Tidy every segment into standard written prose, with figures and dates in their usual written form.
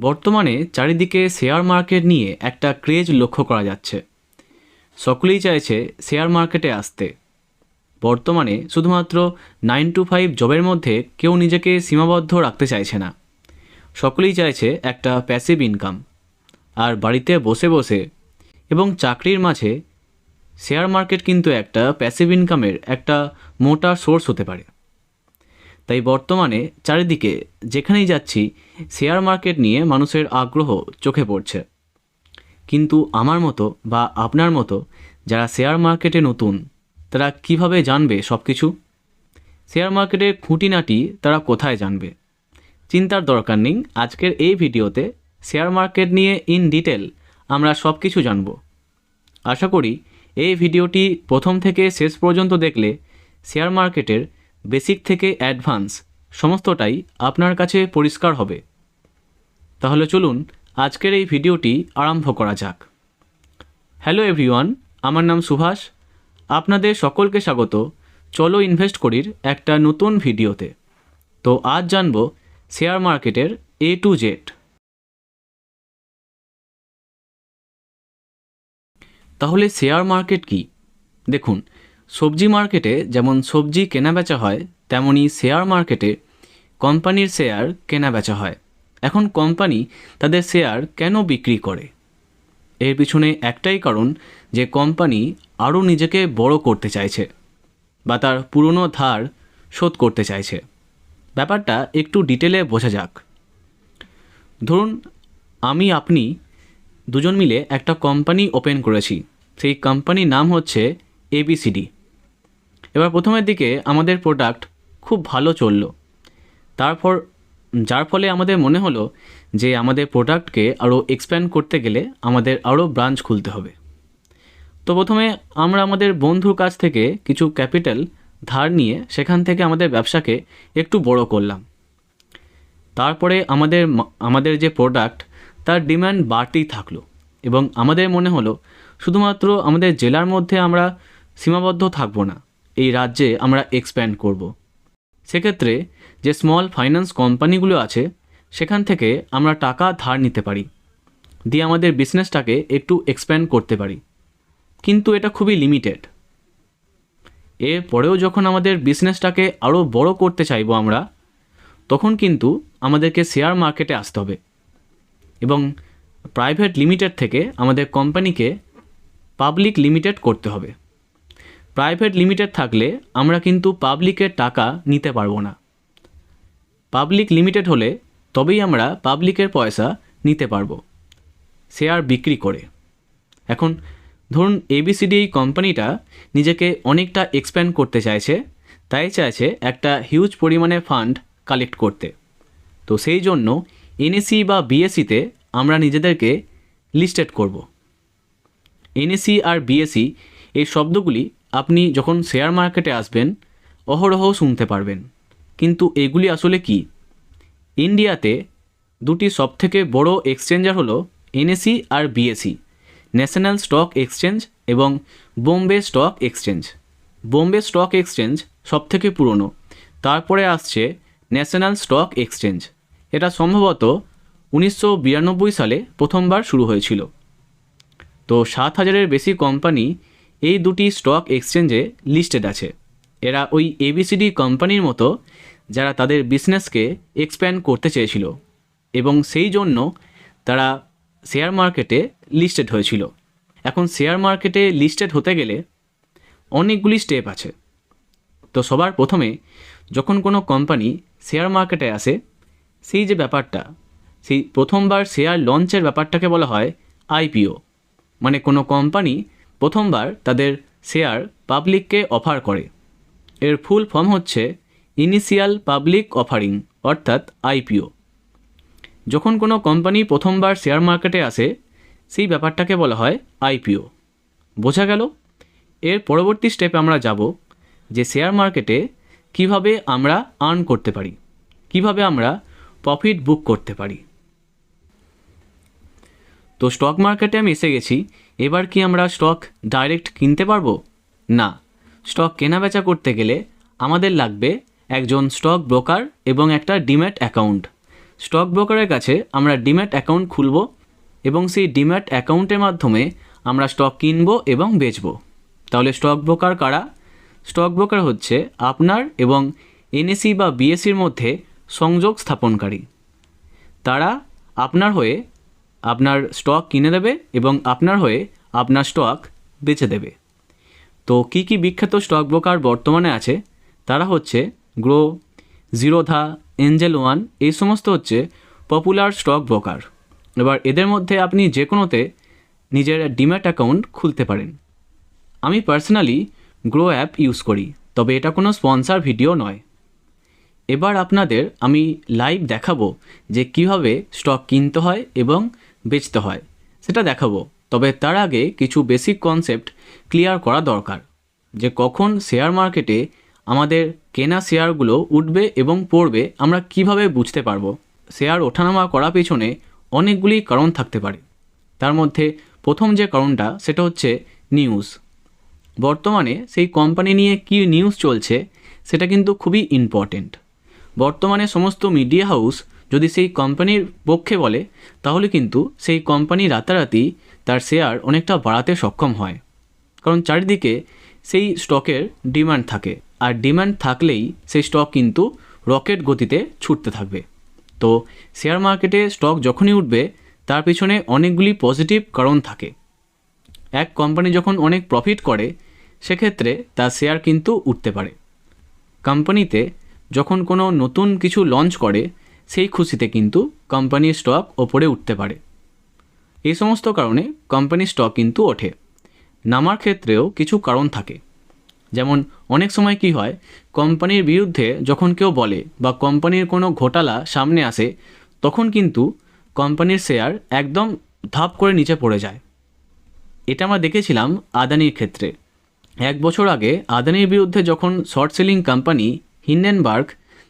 বর্তমানে চারিদিকে share market নিয়ে একটা ক্রেজ লক্ষ্য করা যাচ্ছে। সকলেই চাইছে শেয়ার মার্কেটে আসতে। বর্তমানে শুধুমাত্র 9 to 5 জবের মধ্যে কেউ নিজেকে সীমাবদ্ধ রাখতে চাইছে না। সকলেই চাইছে একটা প্যাসিভ ইনকাম। আর বাড়িতে বসে বসে এবং চাকরির মাঝে শেয়ার মার্কেট কিন্তু একটা প্যাসিভ ইনকামের একটা মোটা সোর্স হতে পারে। তাই বর্তমানে চারিদিকে যেখানেই যাচ্ছি শেয়ার মার্কেট নিয়ে মানুষের আগ্রহ চোখে পড়ছে। কিন্তু আমার মতো বা আপনার মতো যারা শেয়ার মার্কেটে নতুন, তারা কিভাবে জানবে সব কিছু? শেয়ার মার্কেটের খুঁটিনাটি তারা কোথায় জানবে? চিন্তার দরকার নেই। আজকের এই ভিডিওতে শেয়ার মার্কেট নিয়ে ইন ডিটেল আমরা সব কিছু জানব। আশা করি এই ভিডিওটি প্রথম থেকে শেষ পর্যন্ত দেখলে শেয়ার মার্কেটের বেসিক থেকে অ্যাডভান্স সমস্তটাই আপনার কাছে পরিষ্কার হবে। তাহলে চলুন আজকের এই ভিডিওটি আরম্ভ করা যাক। হ্যালো এভরিওয়ান, আমার নাম সুভাষ। আপনাদের সকলকে স্বাগত চলো ইনভেস্ট করির একটা নতুন ভিডিওতে। তো আজ জানব শেয়ার মার্কেটের A to Z। তাহলে শেয়ার মার্কেট কি? দেখুন, সবজি মার্কেটে যেমন সবজি কেনা বেচা হয়, তেমনি শেয়ার মার্কেটে কোম্পানির শেয়ার কেনা বেচা হয়। এখন কোম্পানি তাদের শেয়ার কেন বিক্রি করে? এর পিছনে একটাই কারণ, যে কোম্পানি আরও নিজেকে বড় করতে চাইছে বা তার পুরনো ধার শোধ করতে চাইছে। ব্যাপারটা একটু ডিটেলে বোঝা যাক। ধরুন আপনি দুজন মিলে একটা কোম্পানি ওপেন করেছি। সেই কোম্পানির নাম হচ্ছে ABCD। এবার প্রথমের দিকে আমাদের প্রোডাক্ট খুব ভালো চললো। তারপর যার ফলে আমাদের মনে হলো যে আমাদের প্রোডাক্টকে আরও এক্সপ্যান্ড করতে গেলে আমাদের আরও ব্রাঞ্চ খুলতে হবে। তো প্রথমে আমরা আমাদের বন্ধুর কাছ থেকে কিছু ক্যাপিটাল ধার নিয়ে সেখান থেকে আমাদের ব্যবসাকে একটু বড় করলাম। তারপরে আমাদের যে প্রোডাক্ট তার ডিমান্ড বাড়তেই থাকলো এবং আমাদের মনে হলো শুধুমাত্র আমাদের জেলার মধ্যে আমরা সীমাবদ্ধ থাকবো না, এই রাজ্যে আমরা এক্সপ্যান্ড করব। সেক্ষেত্রে যে স্মল ফাইন্যান্স কোম্পানিগুলো আছে সেখান থেকে আমরা টাকা ধার নিতে পারি, দিয়ে আমাদের বিজনেসটাকে একটু এক্সপ্যান্ড করতে পারি। কিন্তু এটা খুবই লিমিটেড। এরপরেও যখন আমাদের বিজনেসটাকে আরও বড় করতে চাইবো আমরা, তখন কিন্তু আমাদেরকে শেয়ার মার্কেটে আসতে হবে এবং প্রাইভেট লিমিটেড থেকে আমাদের কোম্পানিকে পাবলিক লিমিটেড করতে হবে। প্রাইভেট লিমিটেড থাকলে আমরা কিন্তু পাবলিকের টাকা নিতে পারবো না। পাবলিক লিমিটেড হলে তবেই আমরা পাবলিকের পয়সা নিতে পারবো শেয়ার বিক্রি করে। এখন ধরুন ABCD এই কোম্পানিটা নিজেকে অনেকটা এক্সপ্যান্ড করতে চাইছে, তাই চাইছে একটা হিউজ পরিমাণে ফান্ড কালেক্ট করতে। তো সেই জন্য NSE বা BSEতে আমরা নিজেদেরকে লিস্টেড করব। NSE আর BSE এই শব্দগুলি আপনি যখন শেয়ার মার্কেটে আসবেন অহরহ শুনতে পারবেন। কিন্তু এগুলি আসলে কি? ইন্ডিয়াতে দুটি সবথেকে বড় এক্সচেঞ্জার হলো NSE আর BSE, ন্যাশনাল স্টক এক্সচেঞ্জ এবং Bombay stock exchange. Bombay stock exchange সবথেকে পুরনো, তারপরে আসছে ন্যাশনাল স্টক এক্সচেঞ্জ। এটা সম্ভবত 1992 সালে প্রথমবার শুরু হয়েছিল। তো 7,000-এর বেশি কোম্পানি এই দুটি স্টক এক্সচেঞ্জে লিস্টেড আছে। এরা ওই ABCD কোম্পানির মতো যারা তাদের বিজনেসকে এক্সপ্যান্ড করতে চেয়েছিল এবং সেই জন্য তারা শেয়ার মার্কেটে লিস্টেড হয়েছিল। এখন শেয়ার মার্কেটে লিস্টেড হতে গেলে অনেকগুলি স্টেপ আছে। তো সবার প্রথমে যখন কোনো কোম্পানি শেয়ার মার্কেটে আসে, সেই যে ব্যাপারটা, সেই প্রথমবার শেয়ার লঞ্চের ব্যাপারটাকে বলা হয় IPO। মানে কোনো কোম্পানি প্রথমবার তাদের শেয়ার পাবলিককে অফার করে। এর ফুল ফর্ম হচ্ছে ইনিশিয়াল পাবলিক অফারিং, অর্থাৎ IPO। যখন কোনো কোম্পানি প্রথমবার শেয়ার মার্কেটে আসে সেই ব্যাপারটাকে বলা হয় IPO। বোঝা গেল? এর পরবর্তী স্টেপে আমরা যাব যে শেয়ার মার্কেটে কিভাবে আমরা আর্ন করতে পারি, কিভাবে আমরা প্রফিট বুক করতে পারি। তো স্টক মার্কেটে আমি এসে গেছি। এবার কি আমরা স্টক ডাইরেক্ট কিনতে পারবো? না। স্টক কেনা বেচা করতে গেলে আমাদের লাগবে একজন স্টক ব্রোকার এবং একটা ডিম্যাট অ্যাকাউন্ট। স্টক ব্রোকারের কাছে আমরা ডিম্যাট অ্যাকাউন্ট খুলব এবং সেই ডিম্যাট অ্যাকাউন্টের মাধ্যমে আমরা স্টক কিনব এবং বেচব। তাহলে স্টক ব্রোকার কারা? স্টক ব্রোকার হচ্ছে আপনার এবং এনএসই বা বিএসসির মধ্যে সংযোগ স্থাপনকারী। তারা আপনার হয়ে আপনার স্টক কিনে দেবে এবং আপনার হয়ে আপনার স্টক বেচে দেবে। তো কী কী বিখ্যাত স্টক ব্রোকার বর্তমানে আছে? তারা হচ্ছে গ্রো, জিরোধা, এঞ্জেল ওয়ান, এই সমস্ত হচ্ছে পপুলার স্টক ব্রোকার। এবার এদের মধ্যে আপনি যে কোনোতে নিজের ডিম্যাট অ্যাকাউন্ট খুলতে পারেন। আমি পার্সোনালি গ্রো অ্যাপ ইউজ করি, তবে এটা কোনো স্পন্সর ভিডিও নয়। এবার আপনাদের আমি লাইভ দেখাবো যে কিভাবে স্টক কিনতে হয় এবং বেচতে হয়, সেটা দেখাবো। তবে তার আগে কিছু বেসিক কনসেপ্ট ক্লিয়ার করা দরকার, যে কখন শেয়ার মার্কেটে আমাদের কেনা শেয়ারগুলো উঠবে এবং পড়বে আমরা কিভাবে বুঝতে পারবো। শেয়ার ওঠানামা করার পেছনে অনেকগুলি কারণ থাকতে পারে। তার মধ্যে প্রথম যে কারণটা সেটা হচ্ছে নিউজ। বর্তমানে সেই কোম্পানি নিয়ে কী নিউজ চলছে সেটা কিন্তু খুবই ইম্পর্টেন্ট। বর্তমানে সমস্ত মিডিয়া হাউস যদি সেই কোম্পানির পক্ষে বলে, তাহলে কিন্তু সেই কোম্পানি রাতারাতি তার শেয়ার অনেকটা বাড়াতে সক্ষম হয়, কারণ চারিদিকে সেই স্টকের ডিমান্ড থাকে, আর ডিমান্ড থাকলেই সেই স্টক কিন্তু রকেট গতিতে ছুটতে থাকবে। তো শেয়ার মার্কেটে স্টক যখনই উঠবে তার পিছনে অনেকগুলি পজিটিভ কারণ থাকে। এক কোম্পানি যখন অনেক প্রফিট করে সেক্ষেত্রে তার শেয়ার কিন্তু উঠতে পারে। কোম্পানিতে যখন কোনো নতুন কিছু লঞ্চ করে সেই খুশিতে কিন্তু কোম্পানির স্টক ওপরে উঠতে পারে। এই সমস্ত কারণে কোম্পানির স্টক কিন্তু ওঠে। নামার ক্ষেত্রেও কিছু কারণ থাকে, যেমন অনেক সময় কি হয়, কোম্পানির বিরুদ্ধে যখন কেউ বলে বা কোম্পানির কোনো ঘোটালা সামনে আসে, তখন কিন্তু কোম্পানির শেয়ার একদম ধাপ করে নিচে পড়ে যায়। এটা আমরা দেখেছিলাম আদানির ক্ষেত্রে। 1 বছর আগে আদানির বিরুদ্ধে যখন শর্ট সেলিং কোম্পানি হিন্ডেনবার্গ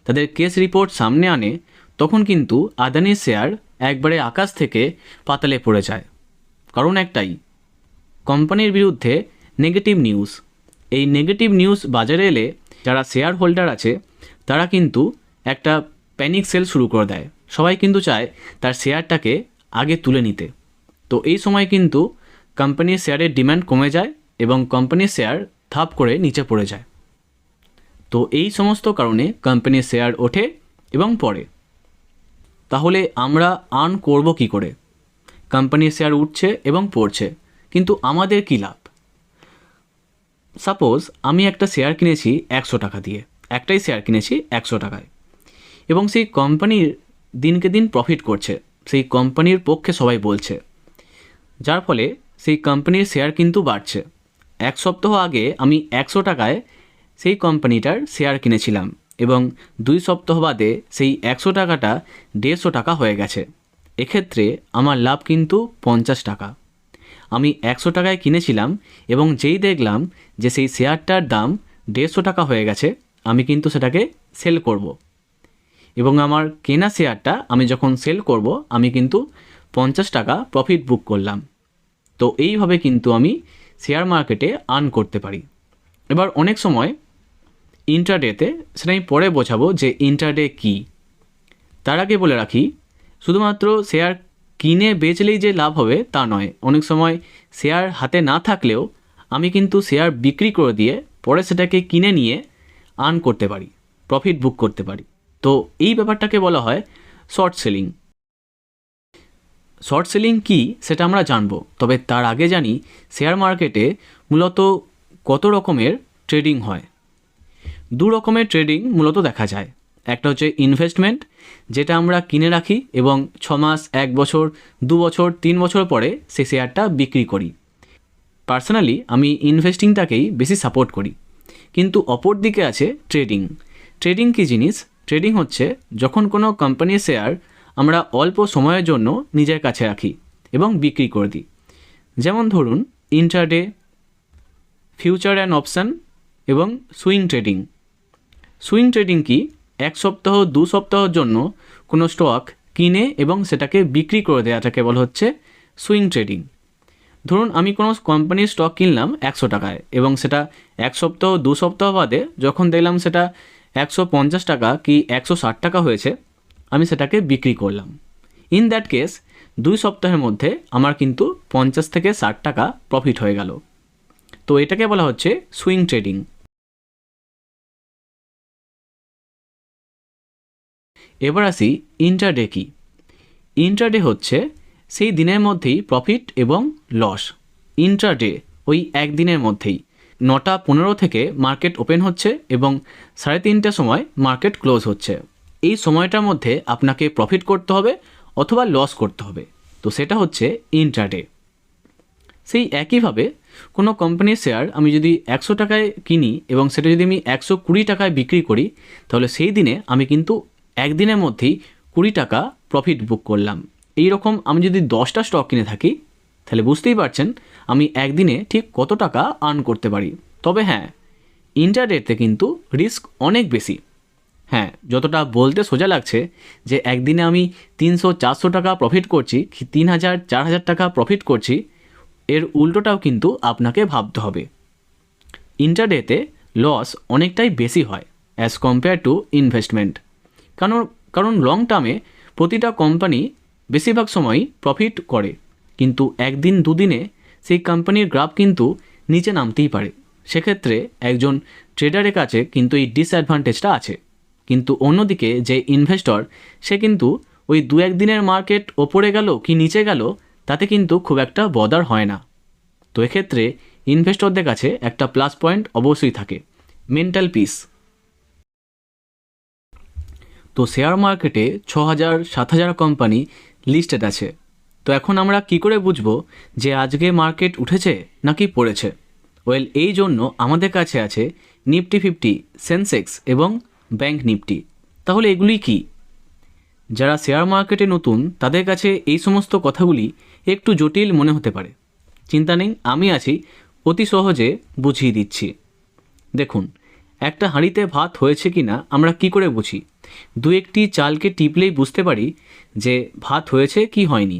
তাদের কেস রিপোর্ট সামনে আনে, তখন কিন্তু আদানির শেয়ার একবারে আকাশ থেকে পাতালে পড়ে যায়। কারণ একটাই, কোম্পানির বিরুদ্ধে নেগেটিভ নিউজ। এই নেগেটিভ নিউজ বাজারে এলে যারা শেয়ার হোল্ডার আছে তারা কিন্তু একটা প্যানিক সেল শুরু করে দেয়। সবাই কিন্তু চায় তার শেয়ারটাকে আগে তুলে নিতে। তো এই সময় কিন্তু কোম্পানির শেয়ারের ডিমান্ড কমে যায় এবং কোম্পানির শেয়ার ধাপ করে নিচে পড়ে যায়। তো এই সমস্ত কারণে কোম্পানির শেয়ার ওঠে এবং পড়ে। তাহলে আমরা আর্ন করব কি করে? কোম্পানির শেয়ার উঠছে এবং পড়ছে, কিন্তু আমাদের কী লাভ? সাপোজ আমি একটা শেয়ার কিনেছি 100 টাকা দিয়ে, একটাই শেয়ার কিনেছি 100 টাকায়, এবং সেই কোম্পানির দিনকে দিন প্রফিট করছে, সেই কোম্পানির পক্ষে সবাই বলছে, যার ফলে সেই কোম্পানির শেয়ার কিন্তু বাড়ছে। 1 সপ্তাহ আগে আমি 100 টাকায় সেই কোম্পানিটার শেয়ার কিনেছিলাম এবং 2 সপ্তাহ বাদে সেই 100 টাকাটা 150 টাকা হয়ে গেছে। এক্ষেত্রে আমার লাভ কিন্তু 50 টাকা। আমি 100 টাকায় কিনেছিলাম এবং যেই দেখলাম যে সেই শেয়ারটার দাম 150 টাকা হয়ে গেছে, আমি কিন্তু সেটাকে সেল করব এবং আমার কেনা শেয়ারটা আমি যখন সেল করব আমি কিন্তু 50 টাকা প্রফিট বুক করলাম। তো এইভাবে কিন্তু আমি শেয়ার মার্কেটে আর্ন করতে পারি। এবার অনেক সময় ইন্ট্রাডেতে, সেটা আমি পরে বোঝাবো যে ইন্ট্রাডে কী। তার আগে বলে রাখি, শুধুমাত্র শেয়ার কিনে বেচলেই যে লাভ হবে তা নয়। অনেক সময় শেয়ার হাতে না থাকলেও আমি কিন্তু শেয়ার বিক্রি করে দিয়ে পরে সেটাকে কিনে নিয়ে আর্ন করতে পারি, প্রফিট বুক করতে পারি। তো এই ব্যাপারটাকে বলা হয় শর্ট সেলিং। শর্ট সেলিং কী সেটা আমরা জানবো, তবে তার আগে জানি শেয়ার মার্কেটে মূলত কত রকমের ট্রেডিং হয়। 2 রকমের ট্রেডিং মূলত দেখা যায়। একটা হচ্ছে ইনভেস্টমেন্ট, যেটা আমরা কিনে রাখি এবং 6 মাস, 1 বছর, 2 বছর, 3 বছর পরে সেই শেয়ারটা বিক্রি করি। পার্সোনালি আমি ইনভেস্টিংটাকেই বেশি সাপোর্ট করি। কিন্তু অপর দিকে আছে ট্রেডিং। ট্রেডিং কী জিনিস? ট্রেডিং হচ্ছে যখন কোনো কোম্পানির শেয়ার আমরা অল্প সময়ের জন্য নিজের কাছে রাখি এবং বিক্রি করে দিই। যেমন ধরুন ইন্ট্রাডে, ফিউচার অ্যান্ড অপশান এবং সুইং ট্রেডিং। সুইং ট্রেডিং কি? 1 সপ্তাহ 2 সপ্তাহের জন্য কোনো স্টক কিনে এবং সেটাকে বিক্রি করে দেওয়াটাকে বলা হচ্ছে সুইং ট্রেডিং। ধরুন আমি কোনো কোম্পানির স্টক কিনলাম 100 টাকায় এবং সেটা 1 সপ্তাহ 2 সপ্তাহ বাদে যখন দেখলাম সেটা 150 টাকা কি 160 টাকা হয়েছে, আমি সেটাকে বিক্রি করলাম। ইন দ্যাট কেস 2 সপ্তাহের মধ্যে আমার কিন্তু 50 থেকে 60 টাকা প্রফিট হয়ে গেল। তো এটাকে বলা হচ্ছে সুইং ট্রেডিং। এবার আসি ইন্ট্রাডে কি। ইন্ট্রাডে হচ্ছে সেই দিনের মধ্যেই প্রফিট এবং লস। ইন্ট্রাডে ওই একদিনের মধ্যেই 9:15 থেকে মার্কেট ওপেন হচ্ছে এবং 3:30টার সময় মার্কেট ক্লোজ হচ্ছে। এই সময়টার মধ্যে আপনাকে প্রফিট করতে হবে অথবা লস করতে হবে। তো সেটা হচ্ছে ইন্ট্রাডে। সেই একইভাবে কোনো কোম্পানির শেয়ার আমি যদি 100 টাকায় কিনি এবং সেটা যদি আমি 120 টাকায় বিক্রি করি, তাহলে সেই দিনে আমি কিন্তু একদিনের মধ্যেই 20 টাকা প্রফিট বুক করলাম। এই রকম আমি যদি 10টা স্টক কিনে থাকি, তাহলে বুঝতেই পারছেন আমি একদিনে ঠিক কত টাকা আর্ন করতে পারি। তবে হ্যাঁ, ইন্টারডেতে কিন্তু রিস্ক অনেক বেশি। হ্যাঁ, যতটা বলতে সোজা লাগছে যে একদিনে আমি 300-400 টাকা প্রফিট করছি, 3000-4000 টাকা প্রফিট করছি, এর উল্টোটাও কিন্তু আপনাকে ভাবতে হবে। ইন্টারডেতে লস অনেকটাই বেশি হয় অ্যাজ কম্পেয়ার টু ইনভেস্টমেন্ট। কারণ লং টার্মে প্রতিটা কোম্পানি বেশিরভাগ সময়ই প্রফিট করে, কিন্তু একদিন দুদিনে সেই কোম্পানির গ্রাফ কিন্তু নিচে নামতেই পারে। সেক্ষেত্রে একজন ট্রেডারের কাছে কিন্তু এই ডিসঅ্যাডভান্টেজটা আছে। কিন্তু অন্যদিকে যে ইনভেস্টর, সে কিন্তু ওই 2-1 দিনের মার্কেট ওপরে গেল কি নিচে গেল তাতে কিন্তু খুব একটা বদার হয় না। তো এক্ষেত্রে ইনভেস্টরদের কাছে একটা প্লাস পয়েন্ট অবশ্যই থাকে, মেন্টাল পিস। তো শেয়ার মার্কেটে 6000-7000 কোম্পানি লিস্টেড আছে। তো এখন আমরা কি করে বুঝবো যে আজকে মার্কেট উঠেছে নাকি পড়েছে? ওয়েল, এই জন্য আমাদের কাছে আছে নিফটি 50, সেন্সেক্স এবং ব্যাংক নিফটি। তাহলে এগুলি কি? যারা শেয়ার মার্কেটে নতুন তাদের কাছে এই সমস্ত কথাগুলি একটু জটিল মনে হতে পারে। চিন্তা নেই, আমি আছি, অতি সহজে বুঝিয়ে দিচ্ছি। দেখুন, একটা হাঁড়িতে ভাত হয়েছে কি না আমরা কি করে বুঝি? 2-1টি চালকে টিপলেই বুঝতে পারি যে ভাত হয়েছে কি হয়নি।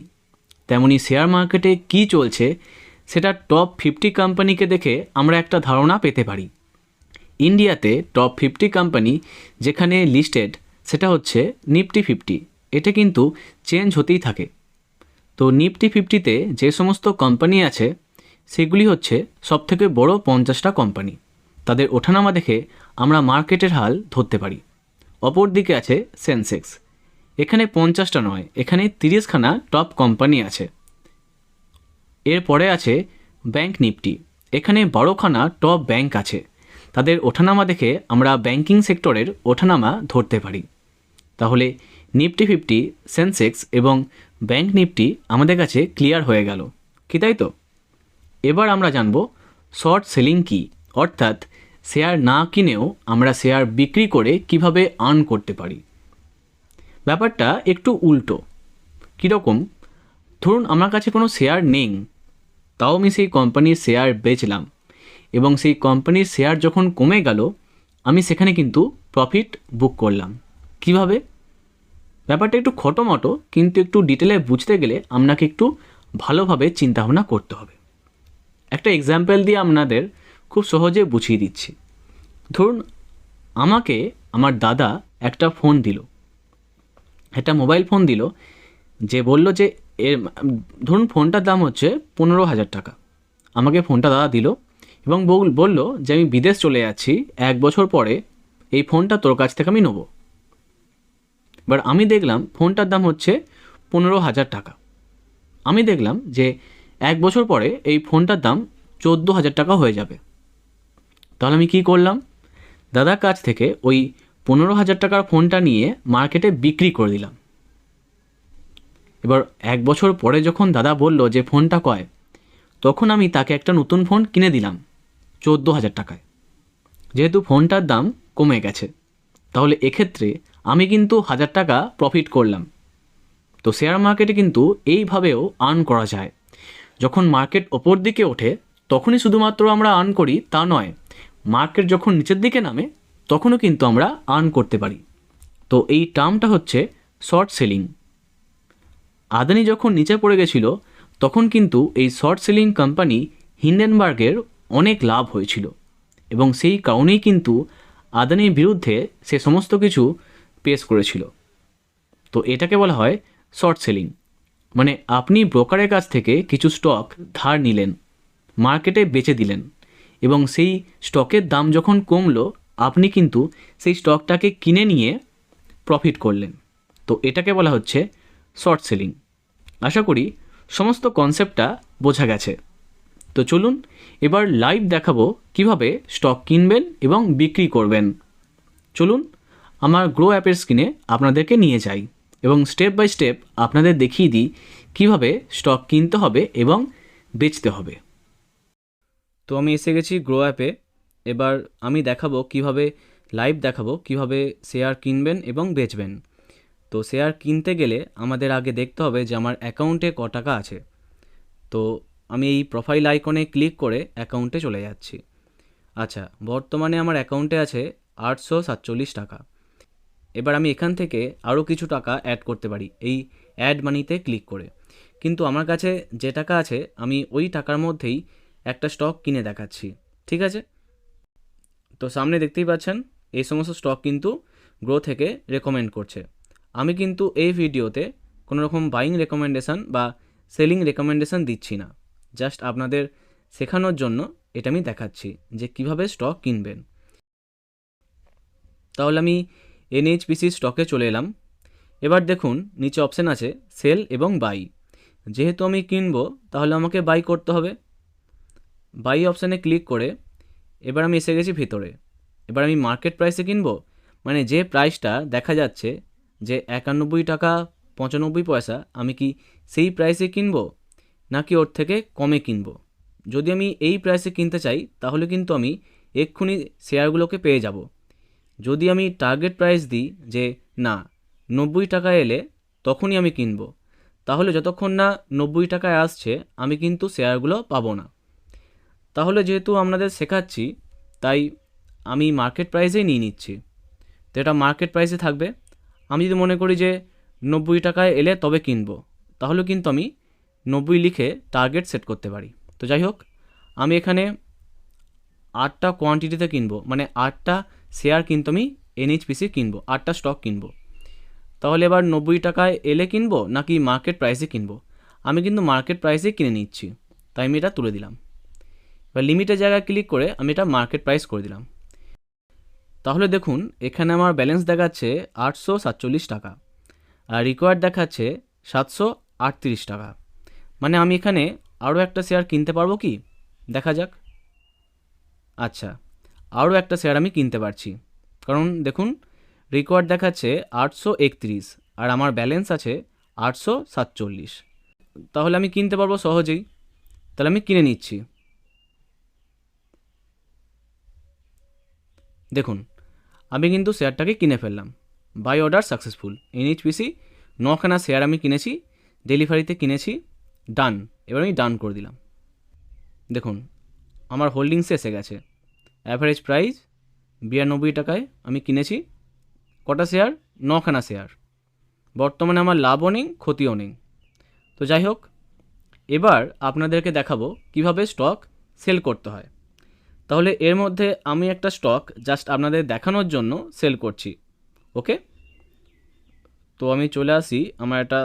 তেমনি শেয়ার মার্কেটে কি চলছে সেটা টপ 50 কোম্পানিকে দেখে আমরা একটা ধারণা পেতে পারি। ইন্ডিয়াতে টপ 50 কোম্পানি যেখানে লিস্টেড সেটা হচ্ছে নিফটি 50। এটা কিন্তু চেঞ্জ হতেই থাকে। তো নিফটি 50তে যে সমস্ত কোম্পানি আছে সেগুলি হচ্ছে সবথেকে বড় 50টা কোম্পানি। তাদের ওঠানামা দেখে আমরা মার্কেটের হাল ধরতে পারি। অপর দিকে আছে সেন্সেক্স। এখানে 50টা নয়, এখানে 30খানা টপ কোম্পানি আছে। এরপরে আছে ব্যাংক নিফটি। এখানে 12খানা টপ ব্যাংক আছে। তাদের ওঠানামা দেখে আমরা ব্যাংকিং সেক্টরের ওঠানামা ধরতে পারি। তাহলে নিফটি 50, সেন্সেক্স এবং ব্যাংক নিফটি আমাদের কাছে ক্লিয়ার হয়ে গেল কি, তাই তো? এবার আমরা জানব শর্ট সেলিং কি, অর্থাৎ শেয়ার না কিনেও আমরা শেয়ার বিক্রি করে কিভাবে আর্ন করতে পারি। ব্যাপারটা একটু উল্টো। কীরকম? ধরুন আমার কাছে কোনো শেয়ার নেই, তাও আমি সেই কোম্পানির শেয়ার বেচলাম এবং সেই কোম্পানির শেয়ার যখন কমে গেল আমি সেখানে কিন্তু প্রফিট বুক করলাম। কিভাবে? ব্যাপারটা একটু খটোমটো, কিন্তু একটু ডিটেলে বুঝতে গেলে আপনাকে একটু ভালোভাবে চিন্তাভাবনা করতে হবে। একটা এক্সাম্পল দিয়ে আপনাদের খুব সহজে বুঝিয়ে দিচ্ছি। ধরুন আমাকে আমার দাদা একটা ফোন দিল, একটা মোবাইল ফোন দিল, যে বলল যে এর ধরুন ফোনটার দাম হচ্ছে 15,000 টাকা। আমাকে ফোনটা দাদা দিল এবং বলল যে আমি বিদেশ চলে যাচ্ছি, 1 বছর পরে এই ফোনটা তোর কাছ থেকে আমি নেব। এবার আমি দেখলাম ফোনটার দাম হচ্ছে 15,000 টাকা। আমি দেখলাম যে 1 বছর পরে এই ফোনটার দাম 14,000 টাকা হয়ে যাবে। তাহলে আমি কি করলাম? দাদার কাছ থেকে ওই 15,000 টাকার ফোনটা নিয়ে মার্কেটে বিক্রি করে দিলাম। এবার 1 বছর পরে যখন দাদা বলল যে ফোনটা কয়, তখন আমি তাকে একটা নতুন ফোন কিনে দিলাম 14,000 টাকায়, যেহেতু ফোনটার দাম কমে গেছে। তাহলে এক্ষেত্রে আমি কিন্তু 1,000 টাকা প্রফিট করলাম। তো শেয়ার মার্কেটে কিন্তু এইভাবেও আর্ন করা যায়। যখন মার্কেট ওপর দিকে ওঠে তখনই শুধুমাত্র আমরা আর্ন করি তা নয়, মার্কেট যখন নিচের দিকে নামে তখনও কিন্তু আমরা আর্ন করতে পারি। তো এই টার্মটা হচ্ছে শর্ট সেলিং। আদানি যখন নিচে পড়ে গেছিল তখন কিন্তু এই শর্ট সেলিং কোম্পানি হিন্ডেনবার্গের অনেক লাভ হয়েছিল এবং সেই কারণেই কিন্তু আদানির বিরুদ্ধে সে সমস্ত কিছু পেশ করেছিল। তো এটাকে বলা হয় শর্ট সেলিং। মানে আপনি ব্রোকারের কাছ থেকে কিছু স্টক ধার নিলেন, মার্কেটে বেচে দিলেন, এবং সেই স্টকের দাম যখন কমলো আপনি কিন্তু সেই স্টকটাকে কিনে নিয়ে প্রফিট করলেন। তো এটাকে বলা হচ্ছে শর্ট সেলিং। আশা করি সমস্ত কনসেপ্টটা বোঝা গেছে। তো চলুন এবার লাইভ দেখাবো কিভাবে স্টক কিনবেন এবং বিক্রি করবেন। চলুন আমার গ্রো অ্যাপের স্ক্রিনে আপনাদেরকে নিয়ে যাই এবং স্টেপ বাই স্টেপ আপনাদের দেখিয়ে দিই কিভাবে স্টক কিনতে হবে এবং বেচতে হবে। তো আমি এসে গেছি গ্রো অ্যাপে। এবার আমি দেখাবো কিভাবে লাইভ দেখাবো কিভাবে শেয়ার কিনবেন এবং বেচবেন। তো শেয়ার কিনতে গেলে আমাদের আগে দেখতে হবে যে আমার অ্যাকাউন্টে ক টাকা আছে। তো আমি এই প্রোফাইল আইকনে ক্লিক করে অ্যাকাউন্টে চলে যাচ্ছি। আচ্ছা, বর্তমানে আমার অ্যাকাউন্টে আছে 847 টাকা। এবার আমি এখান থেকে আরও কিছু টাকা অ্যাড করতে পারি এই অ্যাড মানিতে ক্লিক করে। কিন্তু আমার কাছে যে টাকা আছে আমি ওই টাকার মধ্যেই একটা স্টক কিনে দেখাচ্ছি। ঠিক আছে? তো সামনে দেখতেই পাচ্ছেন এই সমস্ত স্টক কিন্তু গ্রো থেকে রেকমেন্ড করছে। আমি কিন্তু এই ভিডিওতে কোনো রকম বাইং রেকমেন্ডেশন বা সেলিং রেকমেন্ডেশন দিচ্ছি না, জাস্ট আপনাদের শেখানোর জন্য এটা আমি দেখাচ্ছি যে কিভাবে স্টক কিনবেন। তাহলে আমি এনএইচপিসি স্টকে চলে এলাম। এবার দেখুন নিচে অপশান আছে সেল এবং বাই। যেহেতু আমি কিনবো তাহলে আমাকে বাই করতে হবে। বাই অপশানে ক্লিক করে এবার আমি এসে গেছি ভিতরে। এবার আমি মার্কেট প্রাইসে কিনবো, মানে যে প্রাইসটা দেখা যাচ্ছে যে 91 টাকা 95 পয়সা, আমি কি সেই প্রাইসে কিনবো নাকি ওর থেকে কমে কিনবো? যদি আমি এই প্রাইসে কিনতে চাই তাহলে কিন্তু আমি এক্ষুনি শেয়ারগুলোকে পেয়ে যাব। যদি আমি টার্গেট প্রাইস দিই যে না 90 টাকায় এলে তখনই আমি কিনবো, তাহলে যতক্ষণ না 90 টাকায় আসছে আমি কিন্তু শেয়ারগুলো পাবো না। তাহলে যেহেতু আপনাদের শেখাচ্ছি তাই আমি মার্কেট প্রাইসেই নিয়ে নিচ্ছি। তো এটা মার্কেট প্রাইসে থাকবে। আমি যদি মনে করি যে 90 টাকায় এলে তবে কিনবো, তাহলে কিন্তু আমি 90 লিখে টার্গেট সেট করতে পারি। তো যাই হোক, আমি এখানে 8টা কোয়ান্টিটিতে কিনবো, মানে 8টা শেয়ার কিন্তু আমি এনএইচপিসি কিনবো, 8টা স্টক কিনবো। তাহলে এবার 90 টাকায় এলে কিনবো নাকি মার্কেট প্রাইসে কিনবো? আমি কিন্তু মার্কেট প্রাইসে কিনে নিচ্ছি, তাই আমি এটা তুলে দিলাম। এবার লিমিটের জায়গায় ক্লিক করে আমি এটা মার্কেট প্রাইস করে দিলাম। তাহলে দেখুন এখানে আমার ব্যালেন্স দেখাচ্ছে 847 টাকা আর রিকোয়ার্ড দেখাচ্ছে 738 টাকা। মানে আমি এখানে আরও একটা শেয়ার কিনতে পারবো কি দেখা যাক। আচ্ছা, আরও একটা শেয়ার আমি কিনতে পারছি, কারণ দেখুন রিকোয়ার্ড দেখাচ্ছে 831 আর আমার ব্যালেন্স আছে 847। তাহলে আমি কিনতে পারবো সহজেই। তাহলে আমি কিনে নিচ্ছি। দেখুন আমি কিন্তু শেয়ারটাকে কিনে ফেললাম। Buy order successful. এনএইচপিসি 9খানা শেয়ার আমি কিনেছি, ডেলিভারিতে কিনেছি, ডান। এবার আমি ডান করে দিলাম। দেখুন আমার হোল্ডিংসে এসে গেছে। অ্যাভারেজ প্রাইস 92 টাকায় আমি কিনেছি কটা শেয়ার? 9খানা শেয়ার। বর্তমানে আমার লাভও নেই ক্ষতিও নেই। তো যাই হোক, এবার আপনাদেরকে দেখাবো কিভাবে স্টক সেল করতে হয়। তাহলে এর মধ্যে আমি একটা স্টক জাস্ট আপনাদের দেখানোর জন্য সেল করছি। ওকে, তো আমি চলে আসি আমার একটা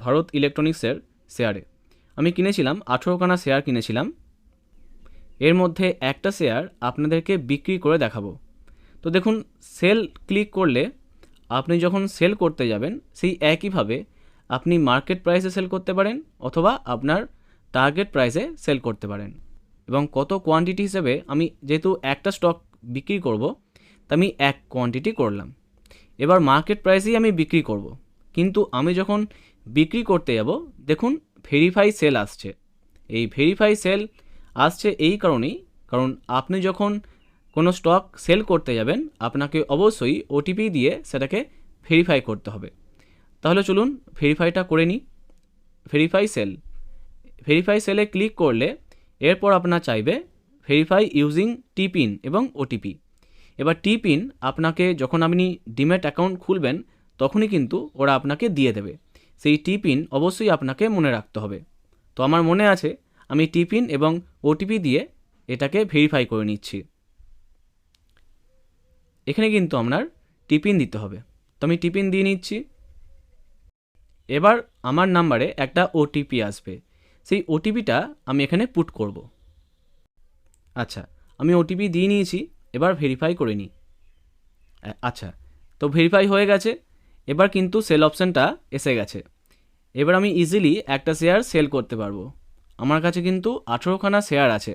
ভারত ইলেকট্রনিক্সের শেয়ারে। আমি কিনেছিলাম 18খানা শেয়ার কিনেছিলাম। এর মধ্যে একটা শেয়ার আপনাদেরকে বিক্রি করে দেখাবো। তো দেখুন সেল ক্লিক করলে আপনি যখন সেল করতে যাবেন সেই একইভাবে আপনি মার্কেট প্রাইসে সেল করতে পারেন অথবা আপনার টার্গেট প্রাইসে সেল করতে পারেন। এবং কত কোয়ান্টিটি হিসেবে আমি যেহেতু একটা স্টক বিক্রি করব তা আমি এক কোয়ান্টিটি করলাম। এবার মার্কেট প্রাইসেই আমি বিক্রি করব, কিন্তু আমি যখন বিক্রি করতে যাব দেখুন ভেরিফাই সেল আসছে। এই ভেরিফাই সেল আসছে এই কারণেই, কারণ আপনি যখন কোনো স্টক সেল করতে যাবেন আপনাকে অবশ্যই ওটিপি দিয়ে সেটাকে ভেরিফাই করতে হবে। তাহলে চলুন ভেরিফাইটা করে নিই। ভেরিফাই সেল, ভেরিফাই সেলে ক্লিক করলে এরপর আপনার চাইবে ভেরিফাই ইউজিং টিপিন এবং ওটিপি। এবার টিপিন আপনাকে যখন আপনি ডিম্যাট অ্যাকাউন্ট খুলবেন তখনই কিন্তু ওরা আপনাকে দিয়ে দেবে। সেই টিপিন অবশ্যই আপনাকে মনে রাখতে হবে। তো আমার মনে আছে, আমি টিপিন এবং ওটিপি দিয়ে এটাকে ভেরিফাই করে নিচ্ছি। এখানে কিন্তু আপনার টিপিন দিতে হবে, তো আমি টিপিন দিয়ে নিচ্ছি। এবার আমার নাম্বারে একটা ওটিপি আসবে, সেই ওটিপিটা আমি এখানে পুট করব। আচ্ছা, আমি ওটিপি দিয়ে নিয়েছি, এবার ভেরিফাই করে নিই। আচ্ছা, তো ভেরিফাই হয়ে গেছে। এবার কিন্তু সেল অপশানটা এসে গেছে। এবার আমি ইজিলি একটা শেয়ার সেল করতে পারবো। আমার কাছে কিন্তু 18খানা শেয়ার আছে,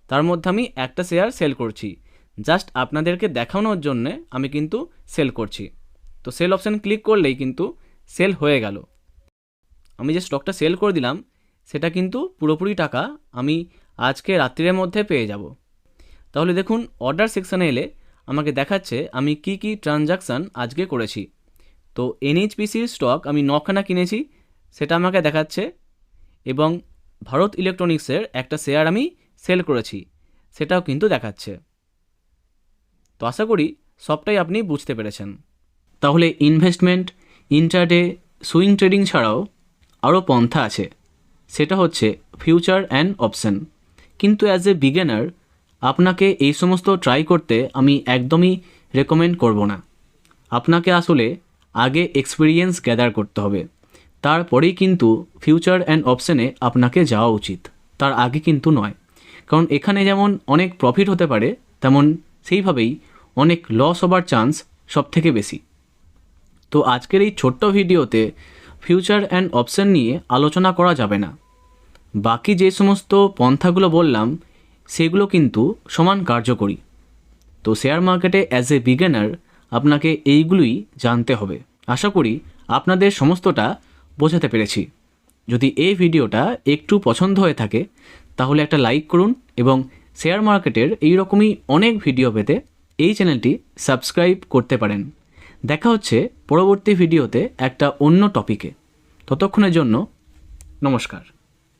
তার মধ্যে আমি একটা শেয়ার সেল করছি। জাস্ট আপনাদেরকে দেখানোর জন্যে আমি কিন্তু সেল করছি। তো সেল অপশান ক্লিক করলেই কিন্তু সেল হয়ে গেল। আমি যে স্টকটা সেল করে দিলাম সেটা কিন্তু পুরোপুরি টাকা আমি আজকে রাত্রির মধ্যে পেয়ে যাব। তাহলে দেখুন, অর্ডার সেকশানে এলে আমাকে দেখাচ্ছে আমি কি কি ট্রানজাকশান আজকে করেছি। তো এনএইচপিসির স্টক আমি 9খানা কিনেছি, সেটা আমাকে দেখাচ্ছে, এবং ভারত ইলেকট্রনিক্সের একটা শেয়ার আমি সেল করেছি, সেটাও কিন্তু দেখাচ্ছে। তো আশা করি সবটাই আপনি বুঝতে পেরেছেন। তাহলে ইনভেস্টমেন্ট, ইন্টারডে, সুইং ট্রেডিং ছাড়াও আরও পন্থা আছে, সেটা হচ্ছে ফিউচার অ্যান্ড অপশন। কিন্তু অ্যাজ এ বিগিনার আপনাকে এই সমস্ত ট্রাই করতে আমি একদমই রেকমেন্ড করব না। আপনাকে আসলে আগে এক্সপিরিয়েন্স গ্যাদার করতে হবে, তারপরেই কিন্তু ফিউচার অ্যান্ড অপশানে আপনাকে যাওয়া উচিত, তার আগে কিন্তু নয়। কারণ এখানে যেমন অনেক প্রফিট হতে পারে, তেমন সেইভাবেই অনেক লস হবার চান্স সব থেকে বেশি। তো আজকের এই ছোট্ট ভিডিওতে ফিউচার অ্যান্ড অপশান নিয়ে আলোচনা করা যাবে না। বাকি যে সমস্ত পন্থাগুলো বললাম সেগুলো কিন্তু সমান কার্যকরী। তো শেয়ার মার্কেটে অ্যাজ এ বিগিনার আপনাকে এইগুলোই জানতে হবে। আশা করি আপনাদের সমস্তটা বোঝাতে পেরেছি। যদি এই ভিডিওটা একটু পছন্দ হয়ে থাকে তাহলে একটা লাইক করুন, এবং শেয়ার মার্কেটের এই রকমই অনেক ভিডিও পেতে এই চ্যানেলটি সাবস্ক্রাইব করতে পারেন। দেখা হচ্ছে পরবর্তী ভিডিওতে একটা অন্য টপিকে। ততক্ষণের জন্য নমস্কার।